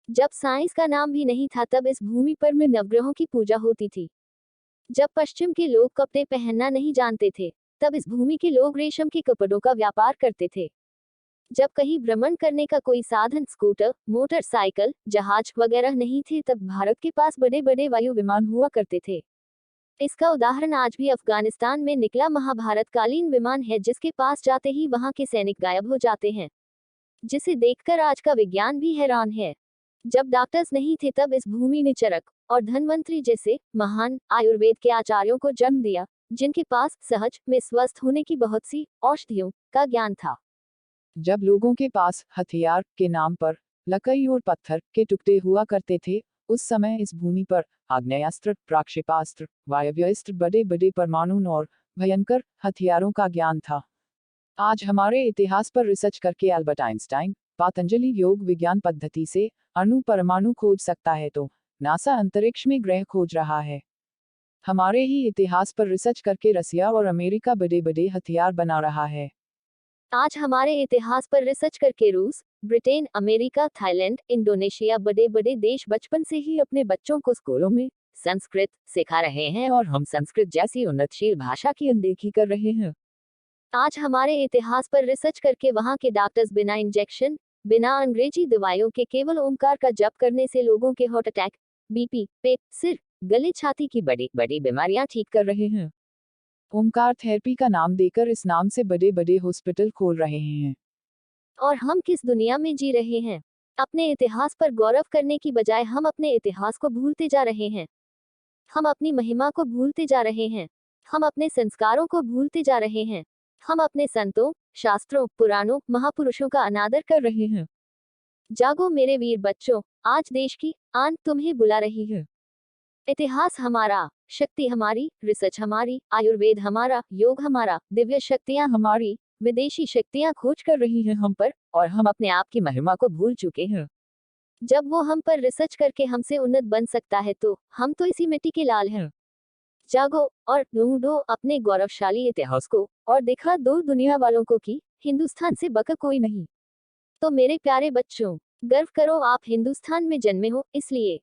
जब साइंस का नाम भी नहीं था तब इस भूमि पर में नवग्रहों की पूजा होती थी। जब पश्चिम के लोग कपड़े पहनना नहीं जानते थे, तब इस भूमि के लोग रेशम के कपड़ों का व्यापार करते थे। जब कहीं भ्रमण करने का कोई साधन स्कूटर, मोटरसाइकिल, जहाज वगैरह नहीं थे तब भारत के पास बड़े बड़े वायु विमान हुआ करते थे। इसका उदाहरण आज भी अफगानिस्तान में निकला महाभारत कालीन विमान है जिसके पास जाते ही वहां के सैनिक गायब हो जाते हैं, जिसे देखकर आज का विज्ञान भी हैरान है। जब डॉक्टर्स नहीं थे तब इस भूमि ने चरक और धन्वंतरी जैसे महान आयुर्वेद के आचार्यों को जन्म दिया, जिनके पास सहज में स्वस्थ होने की बहुत सी औषधियों का ज्ञान था। जब लोगों के पास हथियार के नाम पर लकड़ी और पत्थर के टुकड़े हुआ करते थे, उस समय इस भूमि पर आग्नेयास्त्र, प्रक्षेपास्त्र, वायव्यास्त्र, बड़े बड़े परमाणु और भयंकर हथियारों का ज्ञान था। आज हमारे इतिहास पर रिसर्च करके अल्बर्ट आइंस्टाइन पतंजलि योग विज्ञान पद्धति से अणु परमाणु खोज सकता है तो नासा अंतरिक्ष में ग्रह खोज रहा है। हमारे ही इतिहास पर रिसर्च करके रसिया और अमेरिका बड़े बड़े हथियार बना रहा है। आज हमारे इतिहास पर रिसर्च करके रूस, ब्रिटेन, अमेरिका, थाईलैंड, इंडोनेशिया बड़े बड़े देश बचपन से ही अपने बच्चों को स्कूलों में संस्कृत सिखा रहे हैं और हम संस्कृत जैसी उन्नतशील भाषा की अनदेखी कर रहे हैं। आज हमारे इतिहास पर रिसर्च करके वहां के डॉक्टर्स बिना इंजेक्शन, बिना अंग्रेजी दवाइयों के केवल ओमकार का जप करने से लोगों के हार्ट अटैक, बीपी, पेट, सिर, गले, छाती की बड़ी बड़ी बीमारियां ठीक कर रहे हैं। ओमकार थेरेपी का नाम देकर इस नाम से बड़े बड़े हॉस्पिटल खोल रहे हैं। और हम किस दुनिया में जी रहे हैं? अपने इतिहास पर गौरव करने की बजाय हम अपने इतिहास को भूलते जा रहे हैं। हम अपनी महिमा को भूलते जा रहे हैं। हम अपने संस्कारों को भूलते जा रहे हैं। हम अपने संतों, शास्त्रों, पुराणों, महापुरुषों का अनादर कर रहे हैं। जागो मेरे वीर बच्चों, आज देश की आन तुम्हें बुला रही है। इतिहास हमारा, शक्ति हमारी, रिसर्च हमारी, आयुर्वेद हमारा, योग हमारा, दिव्य शक्तियां हमारी, विदेशी शक्तियां खोज कर रही हैं हम पर, और हम अपने आप की महिमा को भूल चुके हैं। जब वो हम पर रिसर्च करके हमसे उन्नत बन सकता है तो हम तो इसी मिट्टी के लाल हैं। जागो और ढूंढो अपने गौरवशाली इतिहास को और दिखा दो दुनिया वालों को कि हिंदुस्तान से बका कोई नहीं। तो मेरे प्यारे बच्चों, गर्व करो आप हिंदुस्तान में जन्मे हो, इसलिए